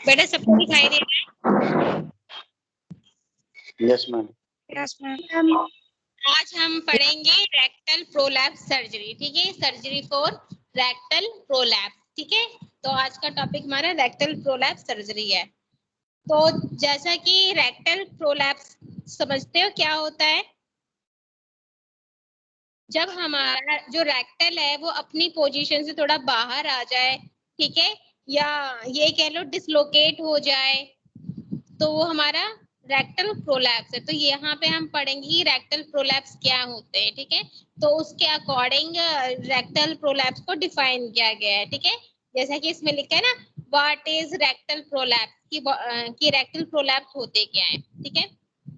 बेटा सबको दिखाई दे रहा है? Yes ma'am. Yes ma'am. आज हम पढ़ेंगे रेक्टल प्रोलैप्स सर्जरी, ठीक है, सर्जरी फॉर रेक्टल प्रोलैप्स, ठीक है। तो आज का टॉपिक हमारा रेक्टल प्रोलैप्स सर्जरी है। तो जैसा कि रेक्टल प्रोलैप्स समझते हो क्या होता है? जब हमारा जो रेक्टल है वो अपनी पोजीशन से थोड़ा बाहर आ जाए, ठीक है, या ये कह लो डिसलोकेट हो जाए, तो वो हमारा रेक्टल प्रोलैप्स है। तो यहाँ पे हम पढ़ेंगे कि रेक्टल प्रोलैप्स क्या होते हैं, ठीक है। तो उसके अकॉर्डिंग रेक्टल प्रोलैप्स को डिफाइन किया गया है, ठीक है। जैसा कि इसमें लिखा है ना, व्हाट इज रेक्टल प्रोलैप्स, कि रेक्टल प्रोलैप्स होते क्या है, ठीक है।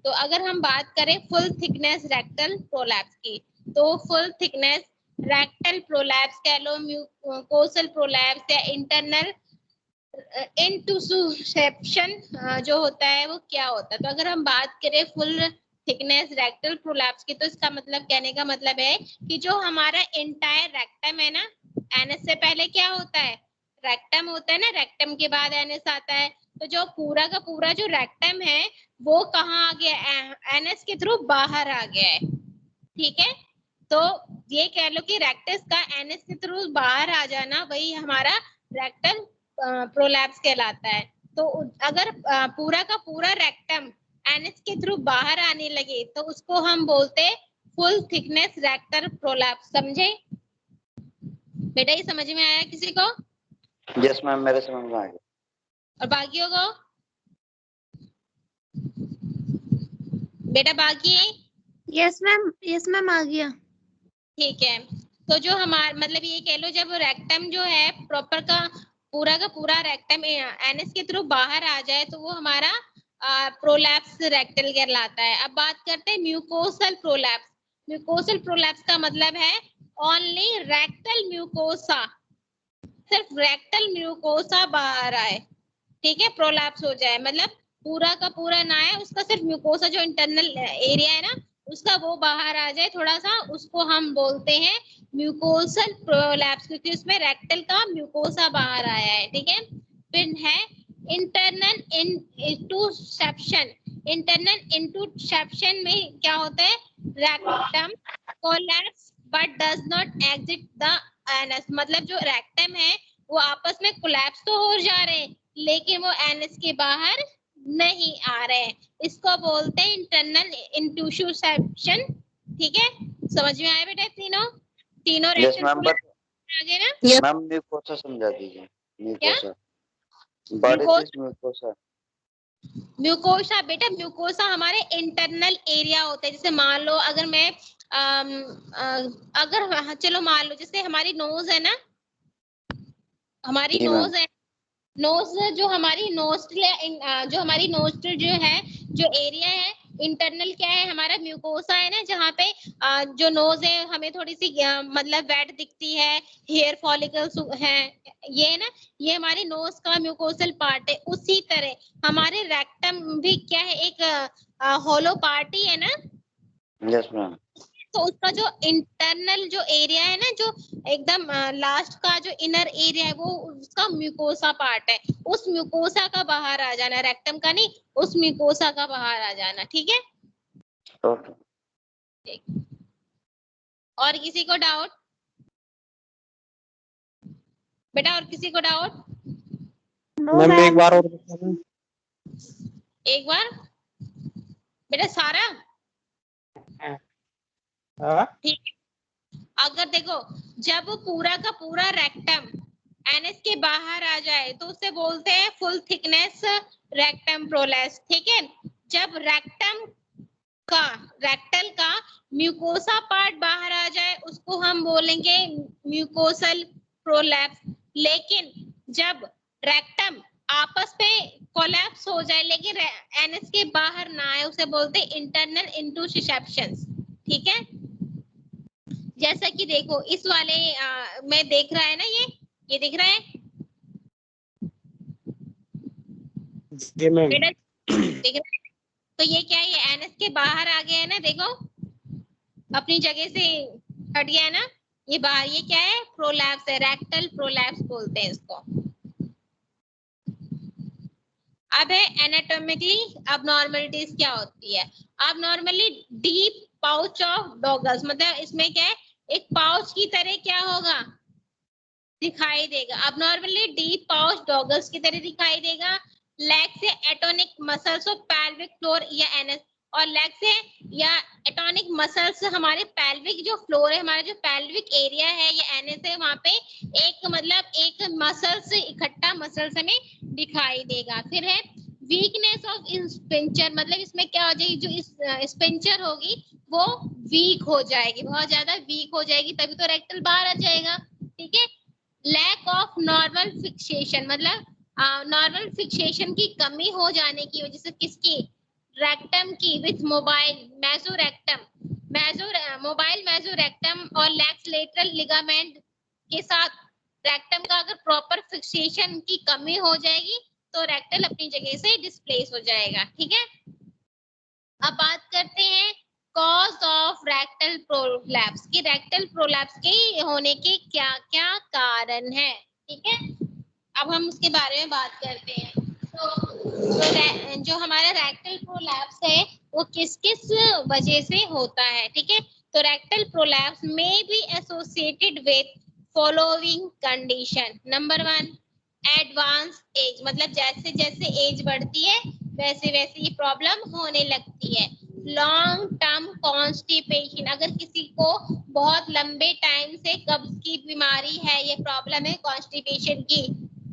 तो अगर हम बात करें फुल थिकनेस रेक्टल प्रोलैप्स की, तो फुल थिकनेस रेक्टल प्रोलैप्स कह लो, म्यूकोसल प्रोलैप्स या इंटरनल इंटुसेप्शन जो होता है वो क्या होता है। तो अगर हम बात करें फुल थिकनेस रेक्टल प्रोलैप्स की, तो इसका मतलब, कहने का मतलब है कि जो हमारा एंटायर रेक्टम है ना, एनएस से पहले क्या होता है, रेक्टम होता है ना, रेक्टम के बाद एनएस आता है। तो जो पूरा का पूरा जो रेक्टम है वो कहाँ आ गया, एनएस के थ्रू बाहर आ गया है, ठीक है। तो ये कह लो कि रेक्टस का एनएस के थ्रू बाहर आ जाना वही हमारा रेक्टल प्रोलैप्स कहलाता है। तो अगर पूरा का पूरा रेक्टम एनएस के थ्रू बाहर आने लगे तो उसको हम बोलते फुल थिकनेस रेक्टल प्रोलैप्स। समझे बेटा? ये समझ में आया किसी को? यस मैम, मेरे समझ में आ गया। और बाकियों को? बेटा बाकी? यस मैम आ गया। ठीक है। तो जो हमारा मतलब ये कह लो, जब रेक्टम जो है प्रॉपर का पूरा रेक्टम एनएस के थ्रू बाहर आ जाए तो वो हमारा प्रोलैप्स रेक्टल कहलाता है। अब बात करते हैं म्यूकोसल प्रोलैप्स। म्यूकोसल प्रोलैप्स का मतलब है ओनली रेक्टल म्यूकोसा, सिर्फ रेक्टल म्यूकोसा बाहर आए, ठीक है, प्रोलैप्स हो जाए, मतलब पूरा का पूरा ना है, उसका सिर्फ म्यूकोसा जो इंटरनल एरिया है ना उसका वो बाहर आ जाए थोड़ा सा, उसको हम बोलते हैं म्यूकोसल प्रोलैप्स, क्योंकि उसमें रेक्टल का म्यूकोसा बाहर आया है, ठीक है। फिर है इंटरनल इंटुसेप्शन। इंटरनल इंटुसेप्शन में क्या होता है, rectum collapse but does not exit the anus, मतलब जो रेक्टम है वो आपस में कोलैप्स तो हो जा रहे हैं लेकिन वो एनएस के बाहर नहीं आ रहे हैं, इसको बोलते हैं इंटरनल इंटुसेप्शन, ठीक है। समझ में आया बेटा? तीनों यस रेक्टल मैम, बट आगे ना? मैम म्यूकोसा समझा दीजिए। क्या? Mucosa, what is this mucosa? Mucosa बेटा, म्यूकोसा हमारे इंटरनल एरिया होता है। जैसे मान लो अगर मैं अगर चलो मान लो जैसे हमारी नोज है ना, हमारी जी मैम। नोज है, नोज जो हमारी नोस्ट्रिल है, जो हमारी नोस्ट्रिल जो है, जो एरिया है इंटरनल, क्या है हमारा म्यूकोसा है ना, जहाँ पे जो नोज है हमें थोड़ी सी मतलब वेट दिखती है, हेयर फॉलिकल्स है, ये है ना, ये हमारी नोज का म्यूकोसल पार्ट है। उसी तरह हमारे रेक्टम भी क्या है, एक होलो पार्ट ही है ना। Yes ma'am. तो उसका जो इंटरनल जो एरिया है ना, जो एकदम लास्ट का जो इनर एरिया है वो उसका म्यूकोसा पार्ट है। उस म्यूकोसा का बाहर आ जाना, रेक्टम का नहीं, उस म्यूकोसा का बाहर आ जाना, ठीक है। ओके। और किसी को डाउट बेटा? और किसी को डाउट? मैम एक बार और बताना। एक बार बेटा सारा ठीक है। अगर देखो, जब पूरा का पूरा रेक्टम एनएस के बाहर आ जाए तो उसे बोलते हैं फुल थिकनेस रेक्टम प्रोलैप्स, ठीक है। जब रेक्टल का म्यूकोसा पार्ट बाहर आ जाए उसको हम बोलेंगे म्यूकोसल प्रोलैप्स। लेकिन जब रेक्टम आपस में कोलैप्स हो जाए लेकिन एनएस के बाहर ना आए उसे बोलते हैं इंटरनल इंटुसेप्शन, ठीक है। जैसा कि देखो इस वाले में देख रहा है ना, ये दिख रहा है जी मैम। बेटा? दिख रहा है? तो ये क्या है, ये एनएस के बाहर आ गया है ना, देखो अपनी जगह से हट गया है ना, ये बाहर, ये क्या है, प्रोलैप्स है, रेक्टल प्रोलैप्स बोलते हैं इसको। अब है एनाटॉमिकली अबनॉर्मलिटीज क्या होती है। अबनॉर्मली डीप पाउच ऑफ डॉगल्स, मतलब इसमें क्या है, एक पाउच की तरह क्या होगा, दिखाई देगा। अबनॉर्मली डीप पाउच डॉगल्स की तरह दिखाई देगा। लेग से atonic muscles of pelvic floor या एनएस, और लेग से या एटोनिक मसल्स हमारे पेल्विक जो फ्लोर है, हमारा जो पेल्विक एरिया है या एनएस है, वहां पे एक मतलब एक मसल्स, इकट्ठा मसल्स हमें दिखाई देगा। फिर है वीकनेस ऑफ स्पिंचर, मतलब इसमें क्या हो जाएगी, जो स्पिंचर होगी वो वीक हो जाएगी, बहुत ज्यादा वीक हो जाएगी, तभी तो रेक्टल बाहर आ जाएगा। ठीक है। लैक ऑफ नॉर्मल फिक्सेशन, मतलब नॉर्मल फिक्सेशन की कमी हो जाने की वजह से, किसकी, रेक्टम की, विथ मोबाइल मेसोरेक्टम, मोबाइल मेसोरेक्टम और लेग्स लेटरल लिगामेंट के साथ रेक्टम का अगर प्रॉपर फिक्सेशन की कमी हो जाएगी तो रेक्टल अपनी जगह से डिस्प्लेस हो जाएगा। ठीक है। अब बात करते हैं कॉज ऑफ रेक्टल प्रोलैप्स, कि रेक्टल प्रोलैप्स के होने के क्या क्या कारण है। ठीक है। अब हम उसके बारे में बात करते हैं। तो जो हमारा रेक्टल प्रोलैप्स है वो किस किस वजह से होता है। ठीक है। तो रेक्टल प्रोलैप्स में be associated with following condition. Number 1, advance age, मतलब जैसे जैसे एज बढ़ती है वैसे वैसे ये प्रॉब्लम होने लगती है। लॉन्ग टर्म कॉन्स्टिपेशन, अगर किसी को बहुत लंबे टाइम से कब्ज की बीमारी है, ये प्रॉब्लम है कॉन्स्टिपेशन की,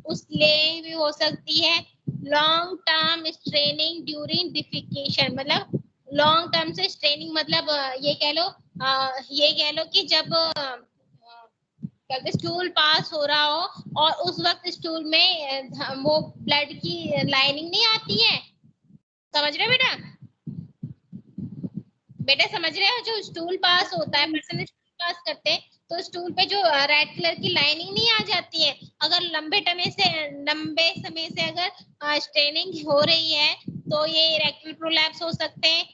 उसलिए भी हो सकती है। Long term straining during defecation, मतलब लॉन्ग टर्म से स्ट्रेनिंग, मतलब ये कह लो कि जब स्टूल पास हो रहा हो और उस वक्त स्टूल में वो ब्लड की लाइनिंग नहीं आती है, समझ रहे हो बेटा, बेटा समझ रहे हो, जो स्टूल पास होता है, पर्सन स्टूल पास करते हैं तो स्टूल पे जो रेड कलर की लाइनिंग नहीं आ जाती है, अगर लंबे समय से अगर स्ट्रेनिंग हो रही है तो ये रेक्टल प्रोलैप्स हो सकते हैं।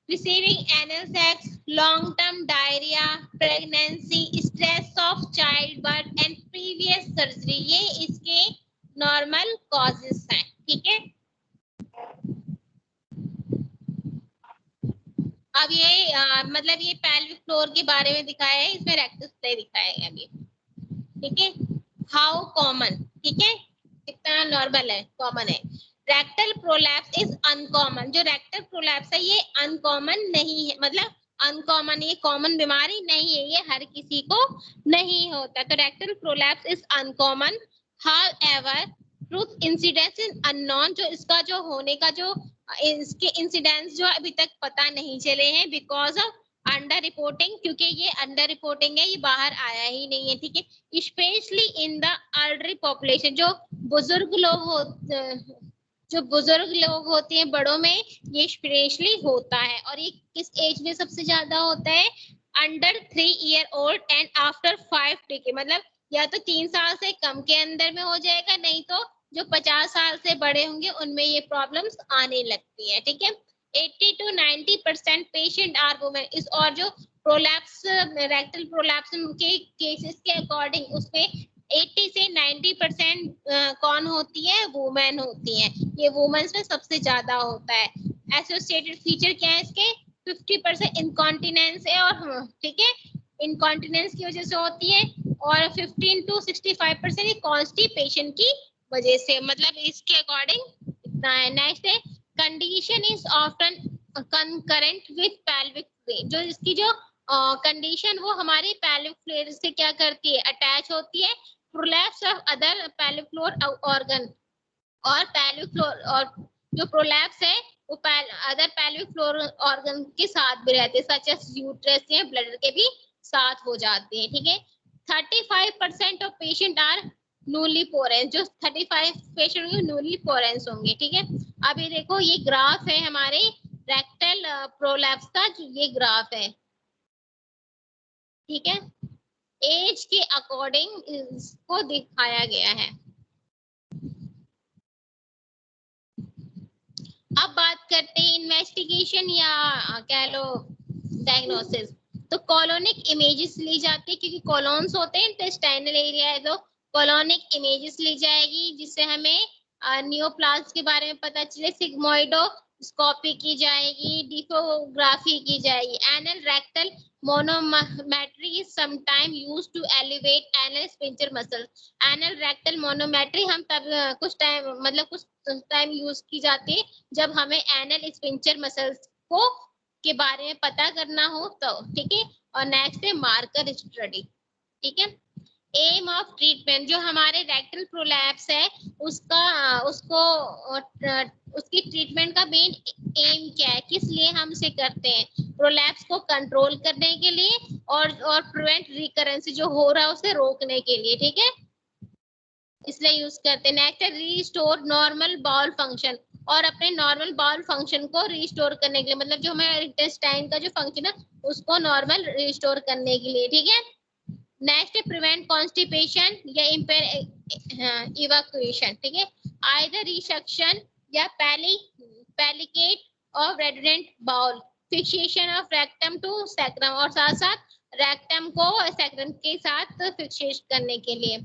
Receiving anal sex, long-term diarrhea, pregnancy, stress of childbirth and previous surgery, ये इसके नॉर्मल कॉजेस हैं। ठीक है। अब ये मतलब ये पेल्विक फ्लोर के बारे में दिखाया है, इसमें रेक्टस प्ले दिखाया है अभी। ठीक है। हाउ कॉमन, ठीक है, कितना नॉर्मल है, कॉमन है। रेक्टल प्रोलैप्स इज अनकॉमन, जो रेक्टल प्रोलैप्स है ये अनकॉमन नहीं है, मतलब अनकॉमन, ये कॉमन बीमारी नहीं है, ये हर किसी को नहीं होता। तो rectal prolapse is uncommon, however truth incidence is unknown, जो इसका जो होने का जो इसके इंसिडेंस जो अभी तक पता नहीं चले हैं, बिकॉज ऑफ अंडर रिपोर्टिंग, क्योंकि ये अंडर रिपोर्टिंग है, ये बाहर आया ही नहीं है। ठीक है। Specially in the elderly population, जो बुजुर्ग लोग होते हैं, बड़ों में ये स्पेशली होता है। और ये किस एज में सबसे ज्यादा होता है, under 3 year old and after 5 decade, मतलब या तो 3 साल से कम के अंदर में हो जाएगा, नहीं तो जो 50 साल से बड़े होंगे उनमें ये प्रॉब्लम्स आने लगती है। ठीक है। 80 to 90% पेशेंट आर वुमेन, इस और जो प्रोलैप्स, रेक्टल प्रोलैप्स के केसेस के अकॉर्डिंग उसमें 80 से 90% कौन होती है, वुमेन होती है। ये वुमेन्स में सबसे ज्यादा होता है। एसोसिएटेड फीचर क्या है इसके, 50% इनकॉन्टिनेंस है, और ठीक है, इनकॉन्टिनेंस की वजह से होती है, और 15 to 65% कॉन्स्टिपेशन की वजह से, मतलब इसके अकॉर्डिंग इतना है। नेक्स्ट है condition is often concurrent with pelvic floor, जो इसकी जो कंडीशन वो हमारी पेल्विक फ्लोर से क्या करती है, अटैच होती है। Prolapse of other pelvic floor organ, और पेल्विक फ्लोर, और जो प्रोलैप्स है वो अदर पेल्विक फ्लोर ऑर्गन के साथ भी रहते हैं, सच एज यूट्रस या ब्लडर के भी साथ हो जाते हैं। ठीक है। 35% ऑफ पेशेंट आर नूली पोरेंस, जो 35 पेशेंट होंगे नूली पोरेंस होंगे। ठीक है। अब ये देखो, ये ग्राफ है हमारे रेक्टल प्रोलैप्स का, ये ग्राफ है। ठीक है। एज के अकॉर्डिंग इसको दिखाया गया है। अब बात करते हैं इन्वेस्टिगेशन या कह लो डायग्नोसिस। तो कॉलोनिक इमेजेस ली जाती है, क्योंकि कॉलोन्स होते हैं, इंटेस्टाइनल एरिया है, तो कॉलोनिक इमेजेस ली जाएगी, जिससे हमें नियोप्लास्ट के बारे में पता चले, सिग्मोइडोस्कोपी की जाएगी, डिफोग्राफी की जाएगी। Anal rectal manometry is sometime used to elevate anal sphincter muscle. Anal rectal manometry हम तब कुछ टाइम यूज की जाती है जब हमें एनल स्फिंक्टर मसल्स को के बारे में पता करना हो तो, ठीक है। और नेक्स्ट है मार्कर स्टडी, ठीक है। एम ऑफ ट्रीटमेंट, जो हमारे रेक्टल प्रोलैप्स है उसकी ट्रीटमेंट का मेन एम क्या है, किस लिए हम इसे करते हैं? प्रोलैप्स को कंट्रोल करने के लिए और प्रिवेंट रिकरेंस जो हो रहा है उसे रोकने के लिए, ठीक है, इसलिए यूज करते हैं। नेक्स्ट है रीस्टोर नॉर्मल बाउल फंक्शन, और अपने नॉर्मल बाउल फंक्शन को रिस्टोर करने के लिए, मतलब जो हमारे इंटेस्टाइन का जो फंक्शन है उसको नॉर्मल रिस्टोर करने के लिए, ठीक है। नेक्स्ट है प्रिवेंट कॉन्स्टिपेशन या इवैक्यूएशन, ठीक है। आइदर रिसेक्शन या plicate of redundant bowel, fixation of rectum to sacrum, और साथ साथ रेक्टम को सैक्रम के साथ फिक्सेट करने के लिए।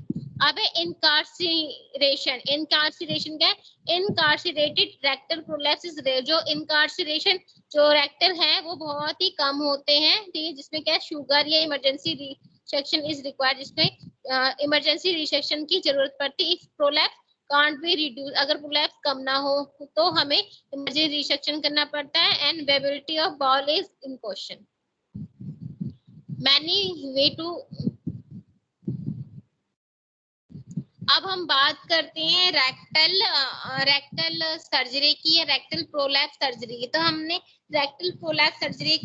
अब है इनकार्सिरेशन। इनकार्सिरेशन क्या है? इनकार्सिरेटेड रेक्टल प्रोलैप्स इज रेयर। जो इनकार्सिरेशन जो रेक्टल है वो बहुत ही कम होते हैं, ठीक है, जिसमें क्या शुगर या इमरजेंसी रिसेक्शन इज रिक्वायर्ड, जिसमें इमरजेंसी रिसेक्शन की जरूरत पड़ती है। If prolapse can't be reduce, अगर प्रोलैप्स कम ना हो तो हमें इमरजेंसी रिसेक्शन करना पड़ता है। And viability of bowel is in question. Many way to. अब हम बात करते हैं रेक्टल सर्जरी की, या रेक्टल प्रोलैप्स सर्जरी की। तो हमने रेक्टल प्रोलैप्स सर्जरी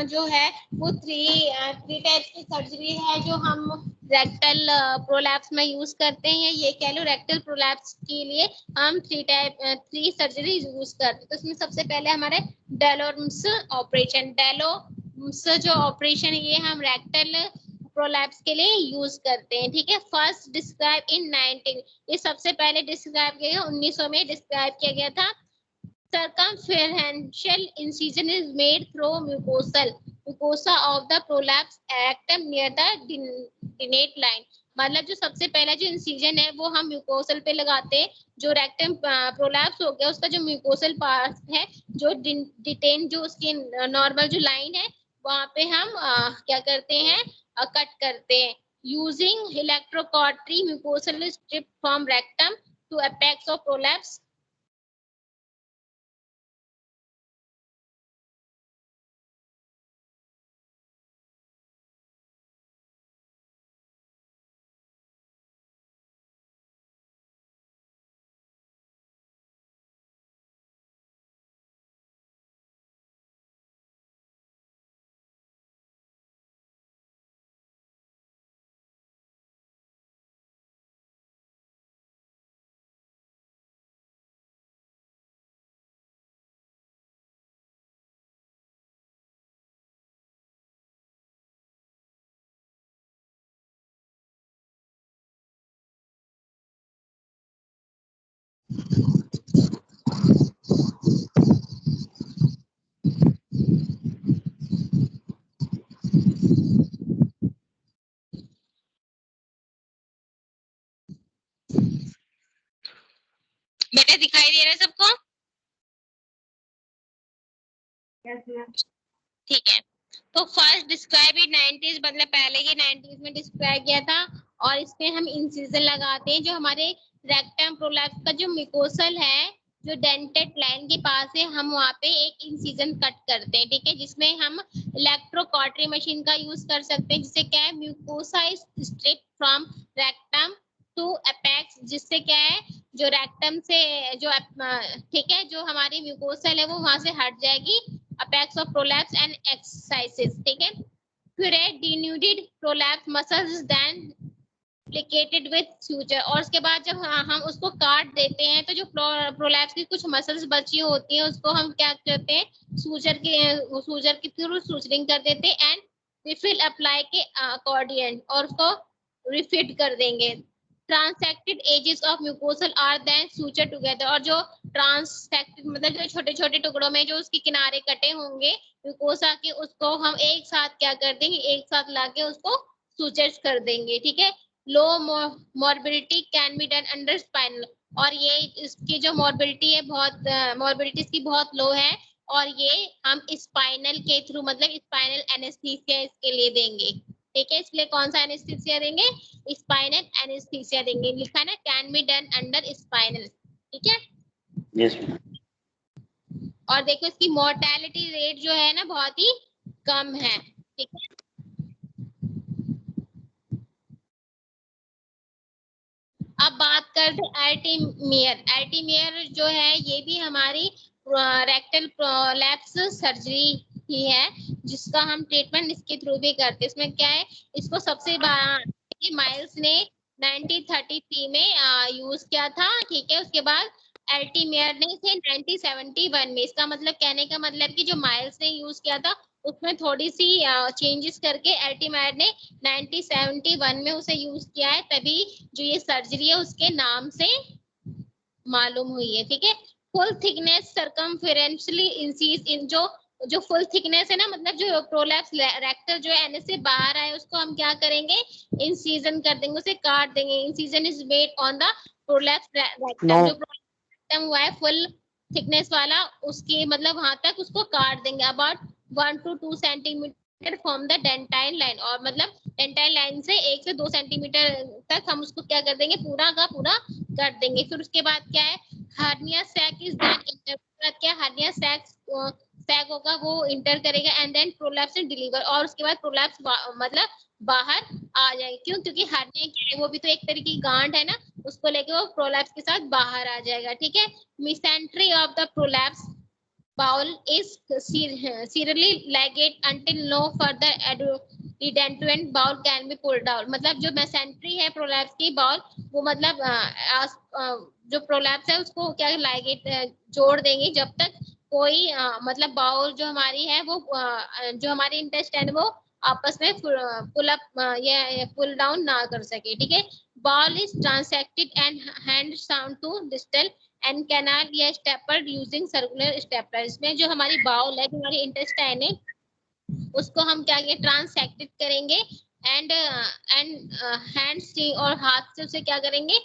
जो है वो थ्री टाइप की सर्जरी है जो हम रेक्टल प्रोलैप्स में यूज करते हैं। ये कह लो रेक्टल प्रोलैप्स के लिए हम थ्री सर्जरी यूज करते हैं। तो इसमें सबसे पहले हमारे डेलोर्म्स ऑपरेशन। डेलोर्म्स जो ऑपरेशन ये हम रेक्टल प्रोलैप्स के लिए यूज करते हैं, ठीक है। फर्स्ट डिस्क्राइब इन 19, ये सबसे पहले डिस्क्राइब किया गया 1900 में डिस्क्राइब किया गया था। Circumferential incision is made through mucosa of the prolapse rectum near the dinate line। मतलब जो सबसे पहला जो इंसिजन है वो हम म्यूकोसल पे लगाते हैं। जो रेक्टम प्रोलैप्स हो गया उसका जो म्यूकोसल पार्ट है, जो डिटेन जो उसकी नॉर्मल जो लाइन है वहां पे हम क्या करते हैं, कट करते हैं। Using electrocautery mucosal strip from rectum to apex of prolapse. बेटा दिखाई दे रहा है सबको? ठीक है। तो फर्स्ट डिस्क्राइब इन 90s, मतलब पहले के 90s में डिस्क्राइब किया था। और इसमें हम इंसिजन लगाते हैं। जो हमारे रेक्टम प्रोलैप्स का जो म्यूकोसल है, जो डेंटेड लाइन के पास है, हम वहाँ पे एक इंसिजन कट करते हैं, ठीक है, जिसमें हम इलेक्ट्रोकॉटरी मशीन का यूज कर सकते हैं, जिससे क्या है mucosa is strip from rectum to apex, जिससे क्या है जो रेक्टम से जो ठीक है जो हमारी म्यूकोसल है वो वहां से हट जाएगी। Apex of prolapse and exercises, ठीक है। फिर है denuded prolapse muscles then plicated with suture, और उसके बाद जब हम उसको काट देते हैं तो जो प्रोलैप्स की कुछ मसल्स बची होती हैं उसको हम क्या करते हैं, सूजर के थ्रू सूचरिंग कर देते हैं एंड रिफिल अप्लाई के अकॉर्डियन, और उसको रिफिट कर देंगे। Transected edges of mucosal are then suture together, और जो ट्रांसेक्टेड मतलब जो छोटे छोटे टुकड़ों में जो उसके किनारे कटे होंगे म्यूकोसा के, उसको हम एक साथ क्या कर देंगे, एक साथ लाके उसको सूचर्स कर देंगे, ठीक है। Low morbidity can be done under spinal, और ये इसकी जो मॉर्बिलिटी है बहुत मॉर्बिलिटी इसकी बहुत लो है, और ये हम स्पाइनल के थ्रू मतलब स्पाइनल एनेस्थीसिया इसके लिए देंगे। ठीक है, इसलिए कौन सा एनेस्थीसिया देंगे? स्पाइनल एनेस्थीसिया देंगे। लिखा है ना, can be done under spinal. ठीक है, यस मैम। और देखो इसकी मोर्टेलिटी रेट जो है ना बहुत ही कम है। ठीक है, अब बात करते हैं एल्टीमियर। एल्टीमियर जो है ये भी हमारी रेक्टल प्रोलैप्स सर्जरी ही है, जिसका हम ट्रीटमेंट इसके थ्रू भी करते हैं। इसमें क्या है, इसको सबसे माइल्स ने 1933 में यूज किया था। ठीक है, उसके बाद एल्टीमियर ने इसे 1971 में, इसका मतलब कहने का मतलब कि जो माइल्स ने यूज किया था उसमें थोड़ी सी चेंजेस करके एल्टीमियर ने 1971 में उसे यूज किया है, तभी जो ये सर्जरी है उसके नाम से मालूम हुई है। ठीक है, फुल थिकनेस सर्कमफेरेंशियली इंसीज इन, जो फुल थिकनेस है ना, मतलब जो प्रोलैप्स रेक्टर जो है एनएस से बाहर आए उसको हम क्या करेंगे, इंसीजन कर देंगे, उसे काट देंगे। Incision is made on the prolapse rectum. No. जो प्रोलैप्स हुआ है फुल थिकनेस वाला, उसके मतलब वहां तक उसको काट देंगे about 1 to 2 centimetre from the dentate line, और मतलब डेंटाइल लाइन से 1 से 2 सेंटीमीटर तक हम उसको क्या कर देंगे, पूरा का पूरा कर देंगे। फिर उसके बाद क्या है, हार्निया सैक इज देन क्या, हार्निया सैक होगा वो इंटर करेगा and then prolapse and deliver, और उसके बाद प्रोलैप्स मतलब बाहर आ जाएगा। क्यों? क्योंकि हार्निया क्या है, वो भी तो एक तरीके की गांठ है ना, उसको लेके वो प्रोलैप्स के साथ बाहर आ जाएगा। ठीक है, mesentery of the prolapse bowel is serially ligate until no further edetuant bowel can be pulled out। मतलब जो मेसेंट्री है प्रोलैप्स की बाउल, वो मतलब जो प्रोलैप्स है उसको क्या लाइगेट जोड़ देंगे जब तक कोई मतलब बाउल जो हमारी है वो जो हमारी इंटेस्टाइन वो आपस में पुल अप या पुल डाउन ना कर सके। ठीक है, bowel is transected and hand sewn to distal end canal या स्टेपल यूजिंग सर्कुलर स्टेपलर। इसमें जो हमारी बाउल है, जो हमारी इंटेस्टाइन है, उसको हम क्या करेंगे, ट्रांसेक्टेड करेंगे एंड हैंड से और हाथ से उसे क्या करेंगे,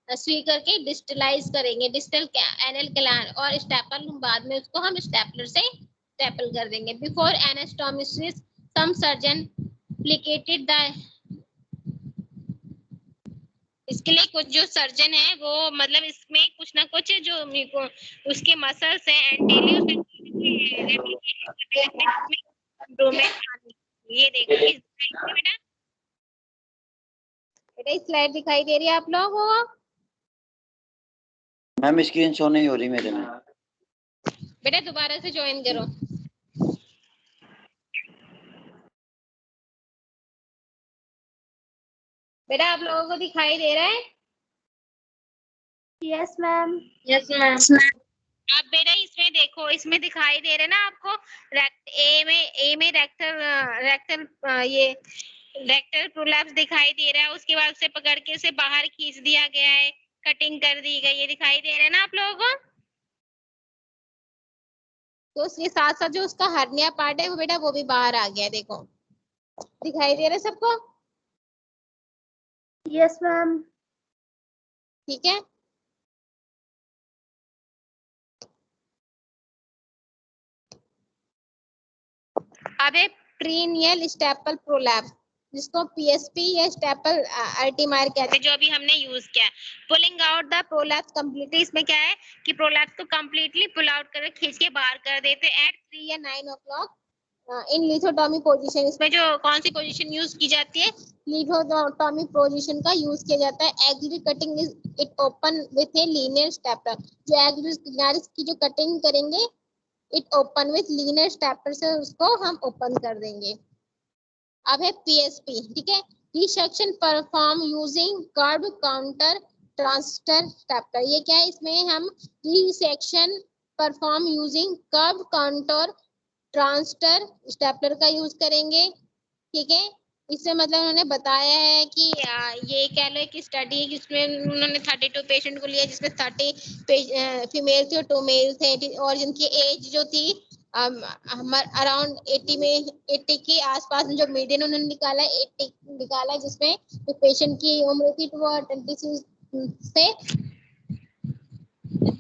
स्वी करके डिस्टलाइज करेंगे, डिस्टल एनल कैनाल, और स्टेपल बाद में उसको हम स्टेपलर से स्टेपल कर देंगे। Before anastomosis some surgeon plicated the, इसके लिए कुछ जो सर्जन है वो मतलब इसमें कुछ ना कुछ जो उसके मसल्स हैं एंटीरियर, ये देखो बेटा, स्लाइड दिखाई दे रही है आप लोगों को? मैम स्क्रीन शो नहीं हो रही मेरे में। बेटा दोबारा से ज्वाइन करो। बेटा आप लोगों को दिखाई दे रहा है? Yes ma'am. Yes ma'am. आप बेटा इसमें देखो, इसमें दिखाई दे रहे ना आपको, ए में रेक्टल ये रेक्टल प्रोलैप्स दिखाई दे रहा है, उसके बाद उसे पकड़ के उसे बाहर खींच दिया गया है, कटिंग कर दी गई, ये दिखाई दे रहा है ना आप लोगों को? तो उसके साथ साथ जो उसका हर्निया पार्ट है वो बेटा वो भी बाहर आ गया है, देखो दिखाई दे रहा है सबको? Yes ma'am. ठीक है, अब है प्रीनियल स्टेपल प्रोलैप्स, जिसको पीएसपी या स्टेपल अल्टीमायर कहते हैं, जो अभी हमने यूज किया है। Pulling out the prolapse completely, इसमें क्या है कि प्रोलैप्स को कंप्लीटली पुल आउट करके खींच के बाहर कर देते हैं एट 3 या 9 o'clock इन लिथोटॉमी पोजीशन। इसमें जो कौन सी पोजीशन यूज की जाती है, लिथोटॉमी पोजीशन का यूज किया जाता है। Axillary cutting is it open with a linear stapler, जो एक्सिलरी किनारे की जो कटिंग करेंगे it open with linear stapler से उसको हम ओपन कर देंगे। अब है पीएसपी, ठीक है, resection perform using curve contour Transtar stapler. ये क्या है, इसमें हम resection perform using curve contour Transtar stapler का यूज करेंगे। ठीक है, इससे मतलब उन्होंने बताया है कि ये कह लो कि स्टडी है जिसमें उन्होंने 32 पेशेंट को लिया, जिसमें 30 फीमेल थे और 2 मेल थे, और जिनकी एज जो थी अराउंड 80 के आसपास, जो मीडियन उन्होंने निकाला 80 निकाला, जिसमें पेशेंट की उम्र थी 26 से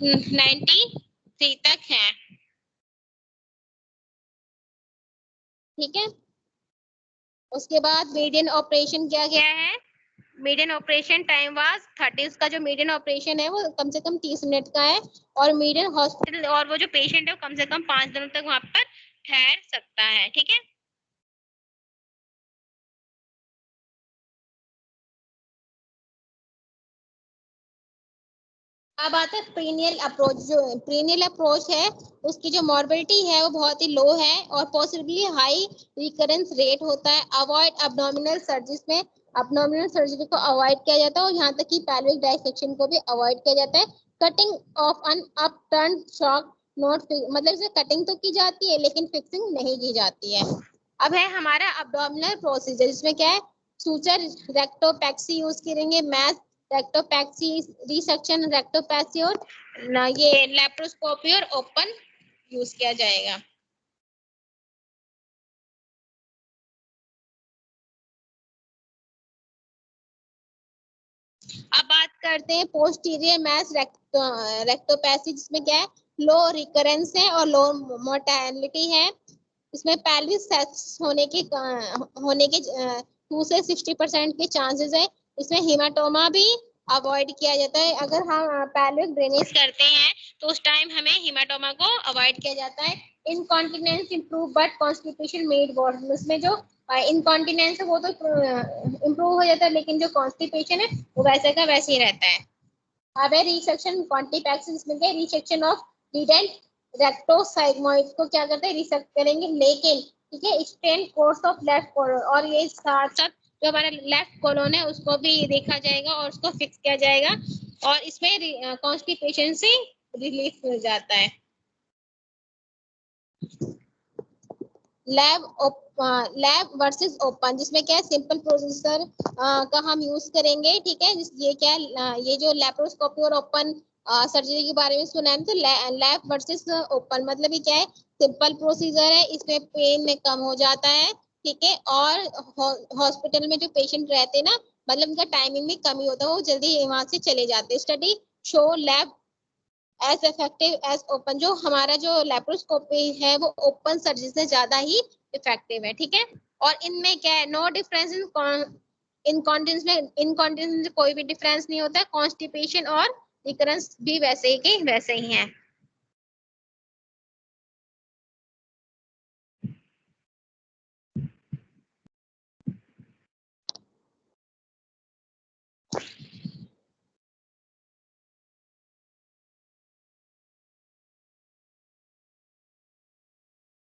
93 तक है। ठीक है, उसके बाद मीडियन ऑपरेशन क्या गया है, मीडियन ऑपरेशन टाइम वाज 30, उसका जो मीडियन ऑपरेशन है वो कम से कम 30 मिनट का है, और मीडियन हॉस्पिटल और वो जो पेशेंट है वो कम से कम 5 दिनों तक वहां पर ठहर सकता है। ठीक है, अब आता है प्रीनियल अप्रोच। जो प्रीनियल अप्रोच है उसकी जो मॉर्बिलिटी है वो बहुत ही लो है और पॉसिबली हाई रिकरेंस रेट होता है। अवॉइड अब्डोमिनल सर्जरीज में अब्डोमिनल सर्जरी को अवॉइड किया जाता है, और यहाँ तक कि पैल्विक डाइसेक्शन को भी अवॉइड किया जाता है। Cutting of an upturn shock not, मतलब इसे कटिंग तो की जाती है लेकिन फिक्सिंग नहीं की जाती है। अब है हमारा अब्डोमिनल प्रोसीजर, जिसमें क्या है, सूचर रेक्टोपैक्सी यूज करेंगे, मैथ रेक्टोपैक्सी, रिसेक्शन रेक्टोपैक्सी, और ये लेप्रोस्कोपी और ओपन यूज किया जाएगा। अब बात करते हैं पोस्टीरियर मैस रेक्टोपैक्सी, जिसमें क्या है, लो रिकरेंस है और लो मोर्टेलिटी है। इसमें पेल्विक सेक्स होने के 2 से 60% के चांसेस है। इसमें हेमाटोमा भी अवॉइड किया जाता है। अगर हम पेल्विक ड्रेनेज करते हैं तो उस टाइम हमें हेमाटोमा को अवॉइड किया जाता है। Incontinence improve but constipation made worse, उसमें जो इनकॉन्टिनेंस है वो तो इम्प्रूव हो जाता है, लेकिन जो कॉन्स्टिपेशन है वो वैसे का वैसे ही रहता है। अब है रिसेक्शन कॉन्टिपैक्सी, जिसमें क्या, रिसेक्शन ऑफ डिडेंट रेक्टोसाइगमॉइड को क्या करते हैं, रिसेक्ट करेंगे, लेकिन ठीक है, extend course of left colon, और ये साथ साथ जो हमारा लेफ्ट कोलन है उसको भी देखा जाएगा और उसको फिक्स किया जाएगा, और इसमें कॉन्स्टिपेशन से रिलीफ मिल जाता है। लैब वर्सेस ओपन, जिसमें क्या है, सिंपल प्रोसीजर का हम यूज करेंगे। ठीक है, ये क्या है, ये जो लेप्रोस्कोपी और ओपन सर्जरी के बारे में सुना है, तो लैब वर्सेस ओपन मतलब ये क्या है, सिंपल प्रोसीजर है, इसमें पेन में कम हो जाता है। ठीक है, और हॉस्पिटल में जो पेशेंट रहते हैं ना, मतलब उनका टाइमिंग में कमी होता है, वो जल्दी वहां से चले जाते हैं। Study show lab as effective as open, जो हमारा जो लेप्रोस्कोपी है वो ओपन सर्जरी से ज्यादा ही इफेक्टिव है। ठीक है, और इनमें क्या है, नो डिफरेंस इनकॉन्टिनेंस में, इनकॉन्टिनेंस में कोई भी डिफरेंस नहीं होता है। कॉन्स्टिपेशन और रिकरेंस भी वैसे ही के वैसे ही है।